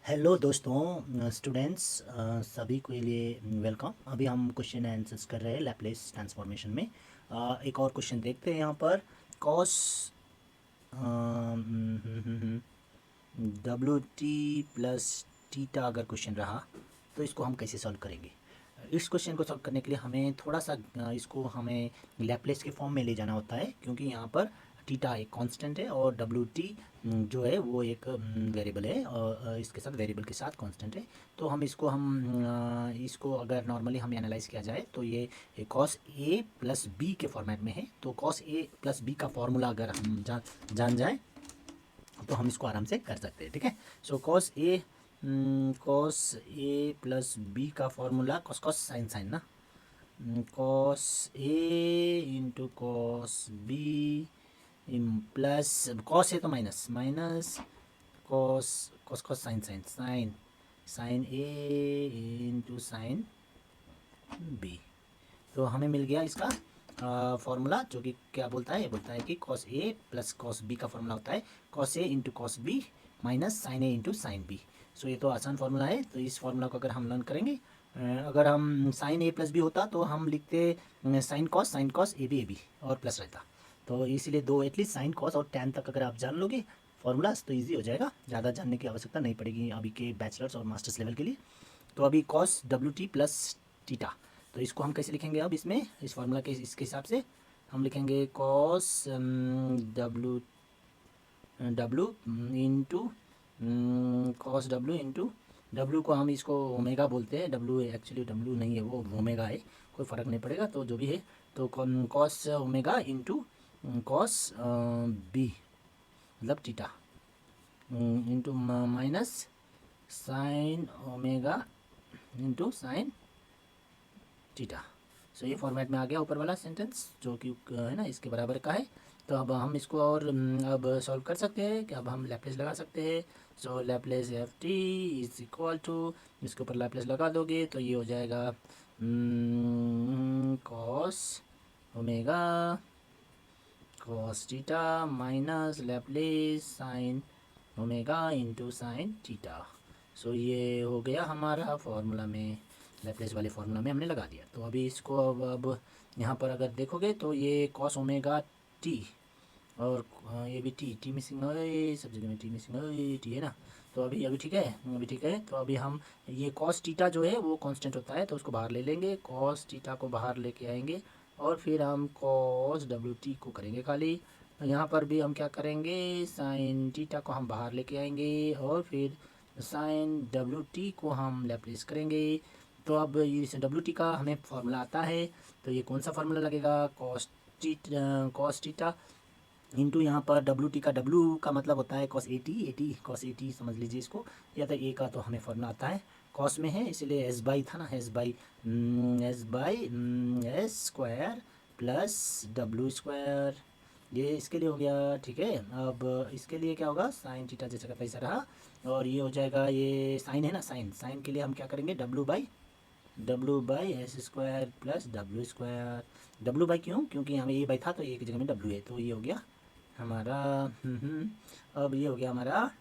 Hello दोस्तों students सभी के लिए वेलकम। अभी हम क्वेश्चन आंसर्स कर रहे हैं लैप्लेस ट्रांसफॉर्मेशन में। एक और क्वेश्चन देखते हैं यहाँ पर। Cos W T plus theta अगर क्वेश्चन रहा तो इसको हम कैसे सॉल्व करेंगे। इस क्वेश्चन को सॉल्व करने के लिए हमें थोड़ा सा इसको हमें लैप्लेस के फॉर्म में ले जाना होता है, क्योंकि यहाँ पर टीटा एक कांस्टेंट है और डब्ल्यू टी जो है वो एक वेरिएबल है और इसके साथ वेरिएबल के साथ कांस्टेंट है। तो इसको अगर नॉर्मली हमें एनालाइज किया जाए तो ये कॉस ए प्लस बी के फॉर्मेट में है। तो कॉस ए प्लस बी का फॉर्मूला अगर हम जान जाए तो हम इसको आराम से कर सकते हैं। ठीक है, so cos A plus B का formula cos cos sine sine ना, cos A into cos B plus cos A तो minus minus cos cos cos sine sine sine sine A into sine B. तो हमें मिल गया इसका formula, जो कि क्या बोलता है, ये बोलता है कि cos A plus cos B का फॉर्मूला होता है cos A into cos B minus sine A into sine B. So ये तो आसान फार्मूला है। तो इस फार्मूला को अगर हम लर्न करेंगे, अगर हम साइन ए प्लस बी होता तो हम लिखते साइन कॉस ए बी और प्लस रहता। तो इसीलिए दो एटलीस्ट साइन कॉस और टैन तक अगर आप जान लोगे फार्मूलाज तो ईजी हो जाएगा, ज़्यादा जानने की आवश्यकता नहीं पड़ेगी अभी के बैचलर्स और मास्टर्स लेवल के लिए। तो अभी cos W T plus theta, तो इसको हम कैसे लिखेंगे अब इसमें इस फार्मूला के इसके हिसाब से हम लिखेंगे cos W W into cos W into W को हम इसको ओमेगा बोलते हैं। डब्ल्यू एक्चुअली डब्ल्यू नहीं है, वो ओमेगा है, कोई फ़र्क नहीं पड़ेगा तो जो भी है। तो cos omega into cos B मतलब theta into minus sine omega into sine theta. So ये फॉर्मेट में आ गया ऊपर वाला सेंटेंस, जो कि है ना इसके बराबर का है। तो अब हम इसको और अब सॉल्व कर सकते हैं कि अब हम लैप्लेस लगा सकते हैं। So Laplace F T is equal to, इसके ऊपर लैप्लेस लगा दोगे तो ये हो जाएगा cos omega cos theta minus Laplace sine omega into sine theta. So ये हो गया हमारा फॉर्मूला में, लैप्लेस वाले फार्मूला में हमने लगा दिया। तो अभी इसको अब यहाँ पर अगर देखोगे तो ये कॉस ओमेगा टी और ये भी टी मिसिंग है, सब जगह में टी मिसिंग है, टी है ना। तो अभी अभी ठीक है, अभी ठीक है। तो अभी हम ये कॉस टीटा जो है वो कांस्टेंट होता है तो उसको बाहर ले लेंगे, कॉस टीटा को बाहर लेके आएंगे और फिर हम कॉस डब्ल्यू टी को करेंगे खाली। यहाँ पर भी हम क्या करेंगे, साइन टीटा को हम बाहर लेके आएंगे और फिर साइन डब्ल्यू टी को हम लैप्लेस करेंगे। तो अब इस डब्ल्यू टी का हमें फार्मूला आता है, तो ये कौन सा फार्मूला लगेगा, कॉस टीटा इंटू यहाँ पर डब्ल्यू टी का डब्ल्यू का मतलब होता है cos A T cos A T समझ लीजिए इसको। या तो ए का तो हमें फार्मूला आता है, कॉस में है इसलिए एस बाई था ना, S by S square plus W square, ये इसके लिए हो गया। ठीक है, अब इसके लिए क्या होगा, साइन थीटा जैसा का तैसा रहा और ये हो जाएगा, ये साइन है ना, साइन साइन के लिए हम क्या करेंगे, W by S square plus W square. W by क्यों, क्योंकि हमें ए बाई था तो ए की जगह में डब्ल्यू है, तो ये हो गया हमारा अब ये हो गया हमारा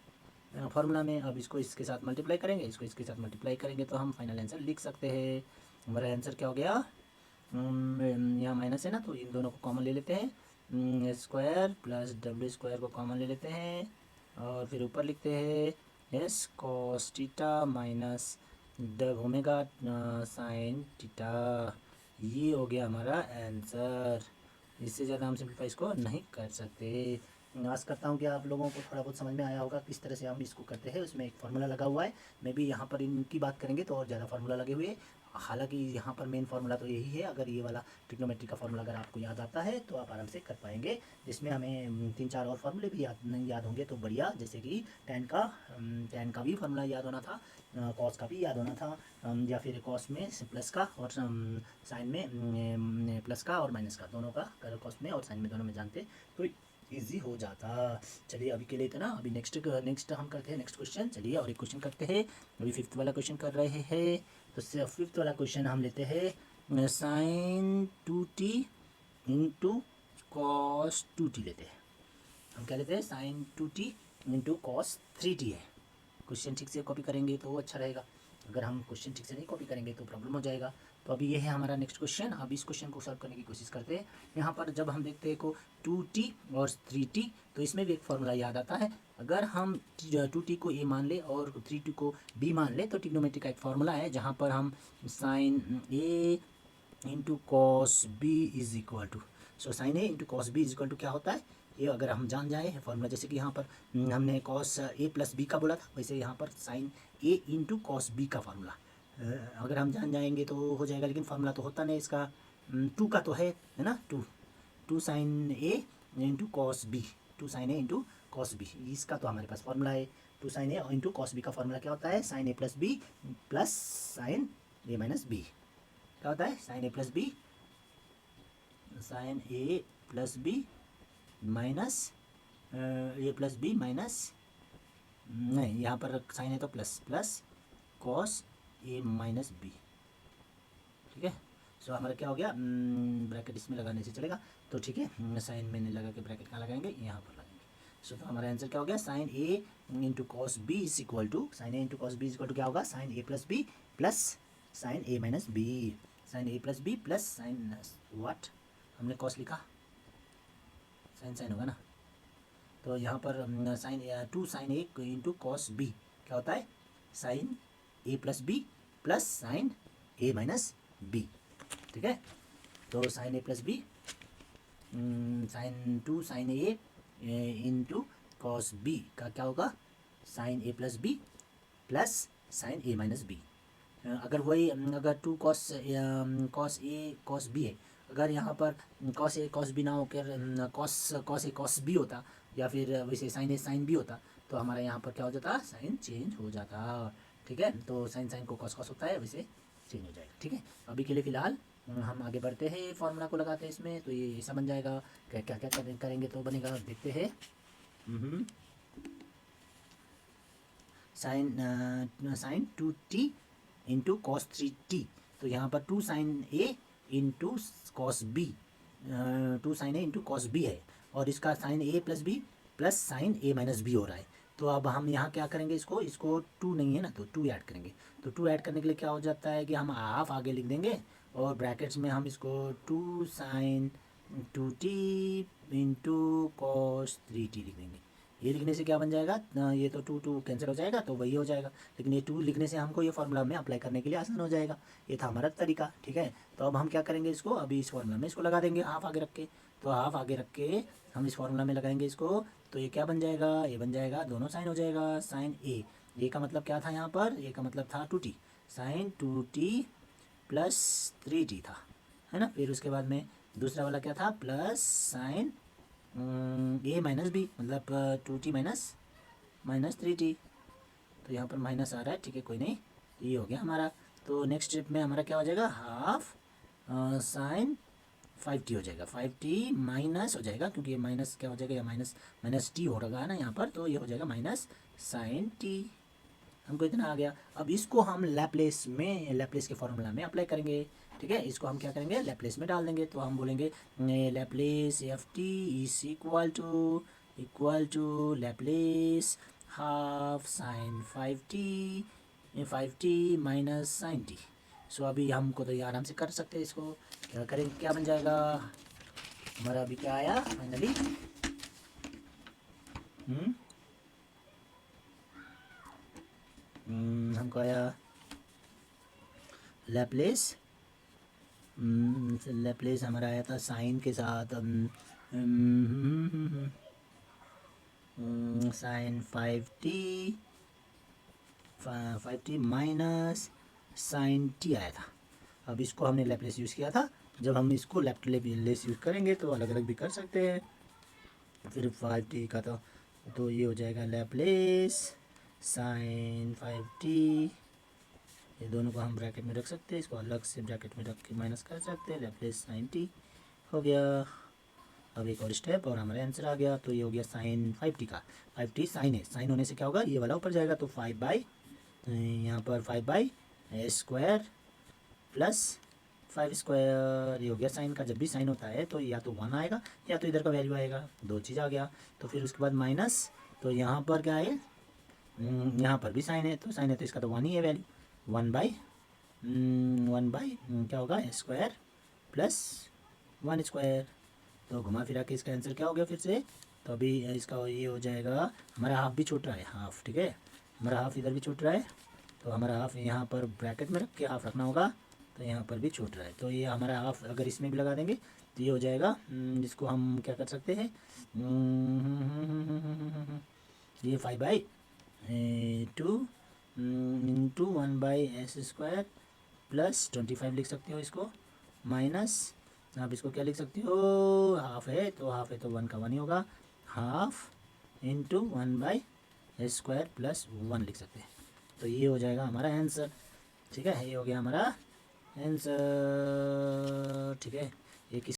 फार्मूला में। अब इसको इसके साथ मल्टीप्लाई करेंगे, इसको इसके साथ मल्टीप्लाई करेंगे तो हम फाइनल आंसर लिख सकते हैं। हमारा आंसर क्या हो गया, यहाँ माइनस है ना तो इन दोनों को कॉमन ले लेते हैं, S square plus W square को कॉमन ले लेते हैं और फिर ऊपर लिखते हैं S cos theta minus omega sine theta. ये हो गया हमारा आंसर। इससे ज़्यादा हम सिंप्लीफाई इसको नहीं कर सकते। आशा करता हूँ कि आप लोगों को थोड़ा बहुत समझ में आया होगा किस तरह से हम इसको करते हैं। उसमें एक फार्मूला लगा हुआ है, मैं भी यहाँ पर इनकी बात करेंगे तो और ज़्यादा फार्मूला लगे हुए हैं। हालांकि यहाँ पर मेन फार्मूला तो यही है, अगर ये वाला ट्रिग्नोमेट्री का फार्मूला अगर आपको याद आता है तो आप आराम से कर पाएंगे। जिसमें हमें 3-4 और फार्मूले भी याद नहीं याद होंगे तो बढ़िया, जैसे कि टेन का भी फार्मूला याद होना था, कॉस का भी याद होना था, या फिर कॉस में प्लस का और साइन में प्लस का और माइनस का, दोनों का कॉस में और साइन में दोनों में जानते तो इजी हो जाता। चलिए अभी के लिए इतना, अभी नेक्स्ट हम करते हैं नेक्स्ट क्वेश्चन। चलिए और एक क्वेश्चन करते हैं, अभी फिफ्थ वाला क्वेश्चन कर रहे हैं। तो फिफ्थ वाला क्वेश्चन हम लेते हैं sign 2t into cos 2t लेते हैं। हम क्या लेते हैं, sign 2t into cos 3t है। क्वेश्चन ठीक से कॉपी करेंगे तो वो अच्छा रहेगा, अगर हम क्वेश्चन ठीक से नहीं कॉपी करेंगे तो प्रॉब्लम हो जाएगा। तो अभी ये है हमारा नेक्स्ट क्वेश्चन। अब इस क्वेश्चन को सॉल्व करने की कोशिश करते हैं। यहाँ पर जब हम देखते हैं को 2t और 3t, तो इसमें भी एक फॉर्मूला याद आता है। अगर हम 2t को a मान ले और 3t को b मान ले तो ट्रिग्नोमेट्री का एक फॉर्मूला है जहाँ पर हम sine a into cos B is equal to, so sine A into cos B is equal to क्या होता है ये अगर हम जान जाए फॉर्मूला, जैसे कि यहाँ पर हमने कॉस ए प्लस बी का बोला था, वैसे यहाँ पर sign A into cos B का फार्मूला अगर हम जान जाएंगे तो हो जाएगा, लेकिन फार्मूला तो होता नहीं इसका, टू का तो है ना, two sine A into cos B, two sine A into cos B, इसका तो हमारे पास फार्मूला है। Two sine A into cos B का फार्मूला क्या होता है, sine A plus B plus sine A minus B, क्या होता है sine A plus B, sine A plus B minus A plus B minus, नहीं यहाँ पर साइन है तो plus plus cos A minus B, ठीक है। सो हमारा क्या हो गया, ब्रैकेट इसमें लगाने से चलेगा तो ठीक है, साइन में नहीं लगा के ब्रैकेट कहाँ लगाएंगे, यहाँ पर लगाएंगे। सो तो हमारा आंसर क्या हो गया, sine A into cos B is equal to, sine A into cos B is equal to क्या होगा, sine A plus B plus sine A minus B, sine A plus B plus sine what, हमने cos लिखा, sign sign होगा ना, तो यहाँ पर sine two sine A into cos B क्या होता है, sine A plus B plus sine A minus B, ठीक है। तो sine A plus B, sine two sine A into cos B का क्या होगा, sine A plus B plus sine A minus B. अगर वही अगर two cos A cos B है, अगर यहाँ पर कॉस ए कॉस बी ना होकर कॉस ए कॉस बी होता या फिर वैसे साइन ए साइन बी होता तो हमारा यहाँ पर क्या हो जाता, साइन चेंज हो जाता, ठीक है। तो साइन साइन को कॉस कॉस होता है वैसे चेंज हो जाएगा, ठीक है। अभी के लिए फ़िलहाल हम आगे बढ़ते हैं, फार्मूला को लगाते हैं इसमें, तो ये ऐसा बन जाएगा, क्या क्या क्या करेंगे तो बनेगा, देखते हैं। Sign 2t into cos 3t, तो यहाँ पर two sine A into cos B, two sine A into cos B है और इसका sine A plus B plus sine A minus B हो रहा है। तो अब हम यहाँ क्या करेंगे, इसको टू नहीं है ना तो टू ऐड करेंगे, तो टू ऐड करने के लिए क्या हो जाता है कि हम हाफ आगे लिख देंगे और ब्रैकेट्स में हम इसको to sign 2t into cos 3t लिख देंगे। ये लिखने से क्या बन जाएगा, ये तो टू टू कैंसिल हो जाएगा तो वही हो जाएगा, लेकिन ये टू लिखने से हमको ये फार्मूला में अप्लाई करने के लिए आसान हो जाएगा, ये था हमारा तरीका, ठीक है। तो अब हम क्या करेंगे, इसको अभी इस फार्मूला में इसको लगा देंगे हाफ आगे रख के, तो हाफ आगे रख के हम इस फार्मूला में लगाएंगे इसको, तो ये क्या बन जाएगा, ये बन जाएगा दोनों साइन हो जाएगा, साइन ए का मतलब क्या था यहाँ पर, ए का मतलब था 2t, sign 2t plus 3t था, है ना। फिर उसके बाद में दूसरा वाला क्या था, plus sine A minus B, मतलब 2t माइनस 3t, तो यहाँ पर माइनस आ रहा है, ठीक है कोई नहीं, ये हो गया हमारा। तो नेक्स्ट स्टेप में हमारा क्या हो जाएगा, हाफ साइन 5t हो जाएगा, 5t माइनस हो जाएगा क्योंकि ये माइनस क्या हो जाएगा, या माइनस टी हो रहा है ना यहाँ पर, तो ये हो जाएगा माइनस साइन टी, हमको इतना आ गया। अब इसको हम लैप्लेस के फॉर्मूला में अप्लाई करेंगे, ठीक है। इसको हम क्या करेंगे, लैप्लेस में डाल देंगे, तो हम बोलेंगे Laplace F T is equal to Laplace half sine 5t minus sine T. So अभी हमको तो ये आराम से कर सकते हैं, इसको क्या करेंगे, क्या बन जाएगा हमारा, अभी क्या आया फाइनली, हमको आया लैप्लेस हमारा आया था साइन के साथ, sign 5t minus sine T आया था। अब इसको हमने लैप्लेस यूज़ किया था, जब हम इसको लैप्लेस यूज़ करेंगे तो अलग अलग भी कर सकते हैं। फिर 5t का तो ये हो जाएगा लैप्लेस साइन 5t, ये दोनों को हम ब्रैकेट में रख सकते हैं, इसको अलग से ब्रैकेट में रख के माइनस कर सकते हैं, लैप्लेस साइन टी हो गया। अब एक और स्टेप और हमारा आंसर आ गया, तो ये हो गया साइन 5t का, 5t साइन है, साइन होने से क्या होगा, ये वाला ऊपर जाएगा तो 5 बाई यहाँ पर 5 बाई स्क्वायर प्लस 5 स्क्वायर, ये हो गया साइन का। जब भी साइन होता है तो या तो 1 आएगा या तो इधर का वैल्यू आएगा, दो चीज़ आ गया। तो फिर उसके बाद माइनस, तो यहाँ पर क्या है यहाँ पर भी साइन है तो इसका तो 1 ही है वैल्यू, 1 बाई क्या होगा स्क्वायर प्लस 1 स्क्वायर। तो घुमा फिरा के इसका आंसर क्या हो गया फिर से, तो अभी इसका ये हो जाएगा, हमारा हाफ भी छूट रहा है, हाफ, ठीक है, हमारा हाफ इधर भी छूट रहा है, तो हमारा हाफ यहाँ पर ब्रैकेट में रख के हाफ रखना होगा, तो यहाँ पर भी छूट रहा है, तो ये हमारा हाफ अगर इसमें भी लगा देंगे तो ये हो जाएगा, जिसको हम क्या कर सकते हैं, ये 5/2 इंटू 1/s² प्लस 25 लिख सकते हो इसको, माइनस आप इसको क्या लिख सकते हो, हाफ है तो 1 का 1 ही होगा, हाफ इंटू 1/s² प्लस 1 लिख सकते हैं, तो ये हो जाएगा हमारा आंसर। ठीक है, ये हो गया हमारा आंसर। ठीक है, ये किस